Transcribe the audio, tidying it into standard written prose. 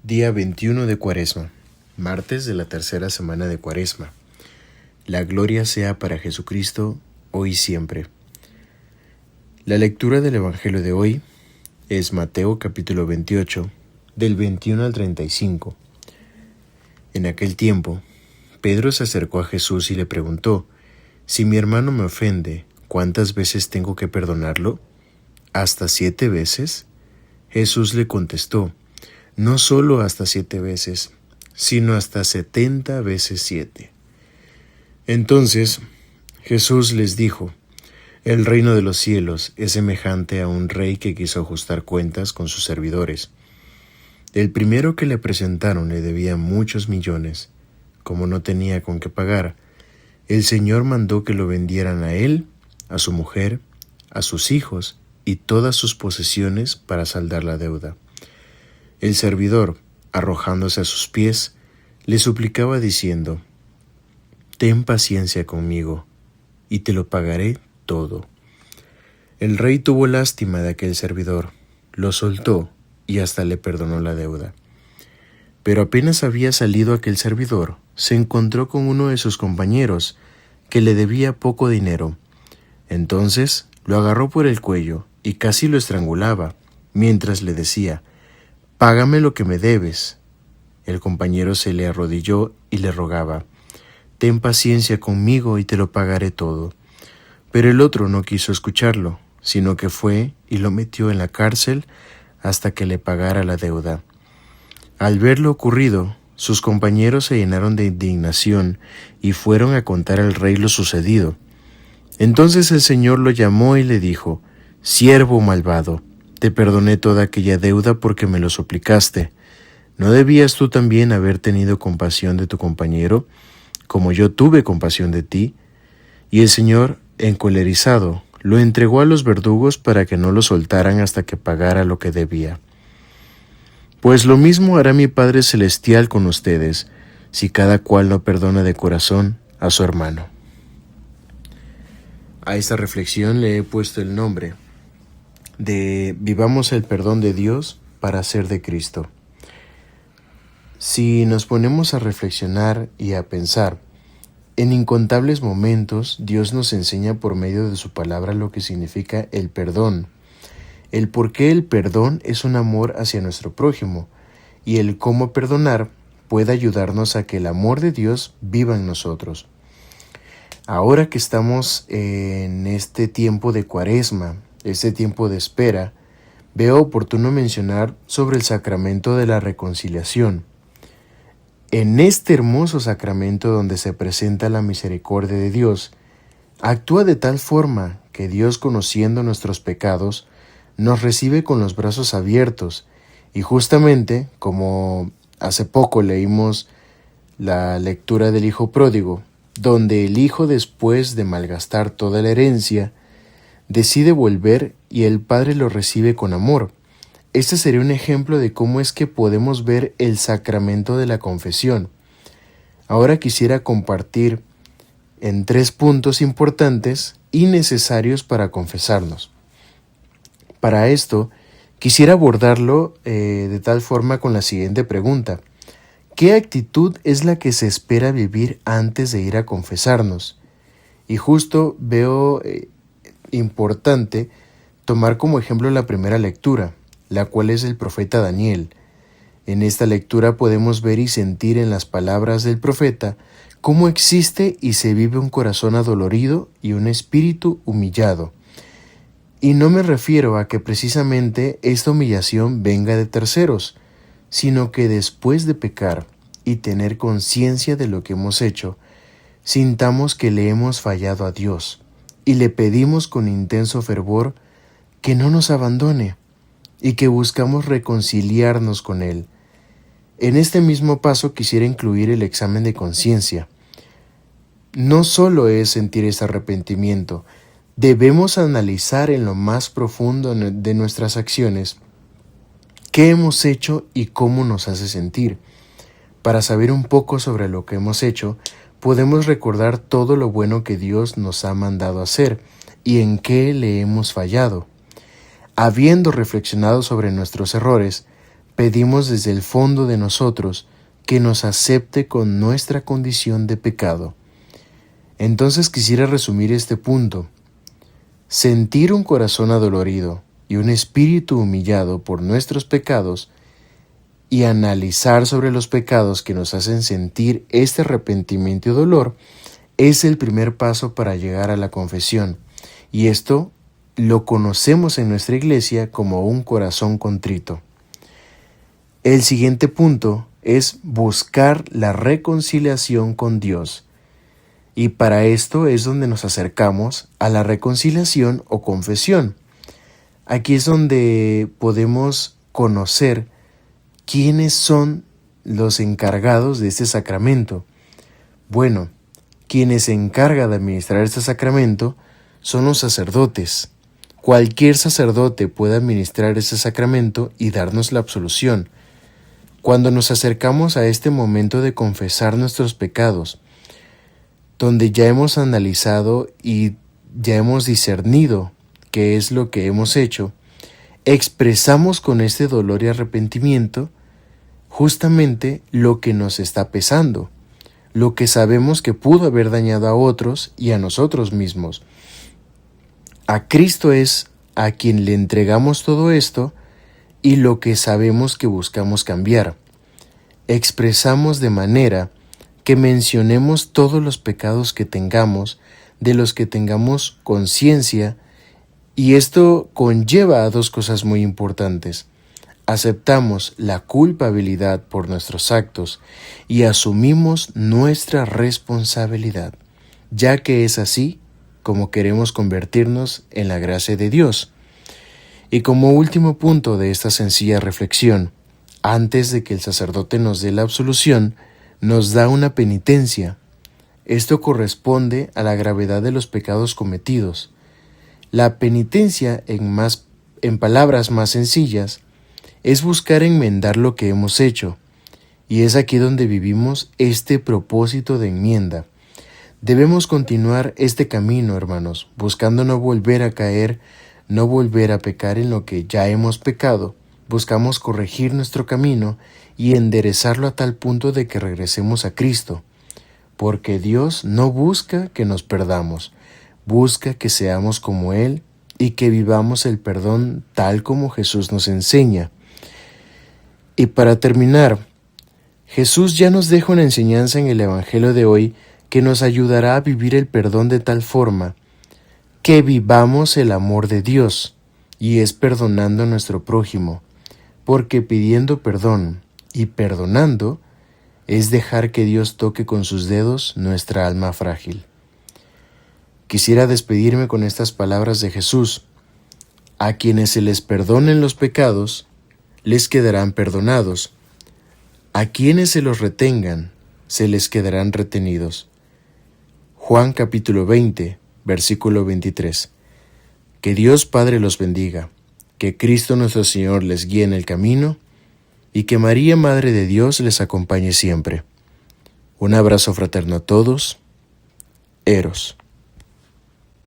Día 21 de Cuaresma, martes de la tercera semana de Cuaresma. La gloria sea para Jesucristo, hoy y siempre. La lectura del Evangelio de hoy es Mateo capítulo 28, del 21 al 35. En aquel tiempo, Pedro se acercó a Jesús y le preguntó: «Si mi hermano me ofende, ¿cuántas veces tengo que perdonarlo? ¿Hasta 7 veces?» Jesús le contestó: «No solo hasta 7 veces, sino hasta 70 veces 7». Entonces Jesús les dijo: «El reino de los cielos es semejante a un rey que quiso ajustar cuentas con sus servidores. El primero que le presentaron le debía muchos millones. Como no tenía con qué pagar, el Señor mandó que lo vendieran a él, a su mujer, a sus hijos y todas sus posesiones para saldar la deuda. El servidor, arrojándose a sus pies, le suplicaba diciendo: «Ten paciencia conmigo, y te lo pagaré todo». El rey tuvo lástima de aquel servidor, lo soltó y hasta le perdonó la deuda. Pero apenas había salido aquel servidor, se encontró con uno de sus compañeros, que le debía poco dinero. Entonces lo agarró por el cuello y casi lo estrangulaba, mientras le decía: «Págame lo que me debes». El compañero se le arrodilló y le rogaba: «Ten paciencia conmigo y te lo pagaré todo». Pero el otro no quiso escucharlo, sino que fue y lo metió en la cárcel hasta que le pagara la deuda. Al ver lo ocurrido, sus compañeros se llenaron de indignación y fueron a contar al rey lo sucedido. Entonces el Señor lo llamó y le dijo: «Siervo malvado, te perdoné toda aquella deuda porque me lo suplicaste. ¿No debías tú también haber tenido compasión de tu compañero, como yo tuve compasión de ti?» Y el Señor, encolerizado, lo entregó a los verdugos para que no lo soltaran hasta que pagara lo que debía. Pues lo mismo hará mi Padre Celestial con ustedes, si cada cual no perdona de corazón a su hermano. A esta reflexión le he puesto el nombre de Vivamos el perdón de Dios para ser de Cristo. Si nos ponemos a reflexionar y a pensar, en incontables momentos Dios nos enseña por medio de su palabra lo que significa el perdón, el por qué el perdón es un amor hacia nuestro prójimo y el cómo perdonar puede ayudarnos a que el amor de Dios viva en nosotros. Ahora que estamos en este tiempo de Cuaresma, este tiempo de espera, veo oportuno mencionar sobre el sacramento de la reconciliación. En este hermoso sacramento donde se presenta la misericordia de Dios, actúa de tal forma que Dios, conociendo nuestros pecados, nos recibe con los brazos abiertos y justamente, como hace poco leímos la lectura del Hijo Pródigo, donde el hijo, después de malgastar toda la herencia, decide volver y el Padre lo recibe con amor. Este sería un ejemplo de cómo es que podemos ver el sacramento de la confesión. Ahora quisiera compartir en 3 puntos importantes y necesarios para confesarnos. Para esto, quisiera abordarlo de tal forma con la siguiente pregunta: ¿qué actitud es la que se espera vivir antes de ir a confesarnos? Y justo veo importante tomar como ejemplo la primera lectura, la cual es el profeta Daniel. En esta lectura podemos ver y sentir en las palabras del profeta cómo existe y se vive un corazón adolorido y un espíritu humillado. Y no me refiero a que precisamente esta humillación venga de terceros, sino que después de pecar y tener conciencia de lo que hemos hecho, sintamos que le hemos fallado a Dios y le pedimos con intenso fervor que no nos abandone y que buscamos reconciliarnos con Él. En este mismo paso quisiera incluir el examen de conciencia. No solo es sentir ese arrepentimiento, debemos analizar en lo más profundo de nuestras acciones qué hemos hecho y cómo nos hace sentir. Para saber un poco sobre lo que hemos hecho, podemos recordar todo lo bueno que Dios nos ha mandado hacer y en qué le hemos fallado. Habiendo reflexionado sobre nuestros errores, pedimos desde el fondo de nosotros que nos acepte con nuestra condición de pecado. Entonces quisiera resumir este punto. Sentir un corazón adolorido y un espíritu humillado por nuestros pecados y analizar sobre los pecados que nos hacen sentir este arrepentimiento y dolor es el primer paso para llegar a la confesión. Y esto lo conocemos en nuestra iglesia como un corazón contrito. El siguiente punto es buscar la reconciliación con Dios. Y para esto es donde nos acercamos a la reconciliación o confesión. Aquí es donde podemos conocer quiénes son los encargados de este sacramento. Bueno, quienes se encargan de administrar este sacramento son los sacerdotes. Cualquier sacerdote puede administrar este sacramento y darnos la absolución. Cuando nos acercamos a este momento de confesar nuestros pecados, donde ya hemos analizado y ya hemos discernido qué es lo que hemos hecho, expresamos con este dolor y arrepentimiento justamente lo que nos está pesando, lo que sabemos que pudo haber dañado a otros y a nosotros mismos. A Cristo es a quien le entregamos todo esto y lo que sabemos que buscamos cambiar. Expresamos de manera que mencionemos todos los pecados que tengamos, de los que tengamos conciencia, y esto conlleva a dos cosas muy importantes. Aceptamos la culpabilidad por nuestros actos y asumimos nuestra responsabilidad, ya que es así como queremos convertirnos en la gracia de Dios. Y como último punto de esta sencilla reflexión, antes de que el sacerdote nos dé la absolución, nos da una penitencia. Esto corresponde a la gravedad de los pecados cometidos. La penitencia, en palabras más sencillas, es buscar enmendar lo que hemos hecho, y es aquí donde vivimos este propósito de enmienda. Debemos continuar este camino, hermanos, buscando no volver a caer, no volver a pecar en lo que ya hemos pecado. Buscamos corregir nuestro camino y enderezarlo a tal punto de que regresemos a Cristo, porque Dios no busca que nos perdamos, busca que seamos como Él y que vivamos el perdón tal como Jesús nos enseña. Y para terminar, Jesús ya nos deja una enseñanza en el Evangelio de hoy que nos ayudará a vivir el perdón de tal forma que vivamos el amor de Dios, y es perdonando a nuestro prójimo, porque pidiendo perdón y perdonando es dejar que Dios toque con sus dedos nuestra alma frágil. Quisiera despedirme con estas palabras de Jesús: a quienes se les perdonen los pecados, les quedarán perdonados. A quienes se los retengan, se les quedarán retenidos. Juan capítulo 20, versículo 23. Que Dios Padre los bendiga, que Cristo nuestro Señor les guíe en el camino y que María, Madre de Dios, les acompañe siempre. Un abrazo fraterno a todos. Eros.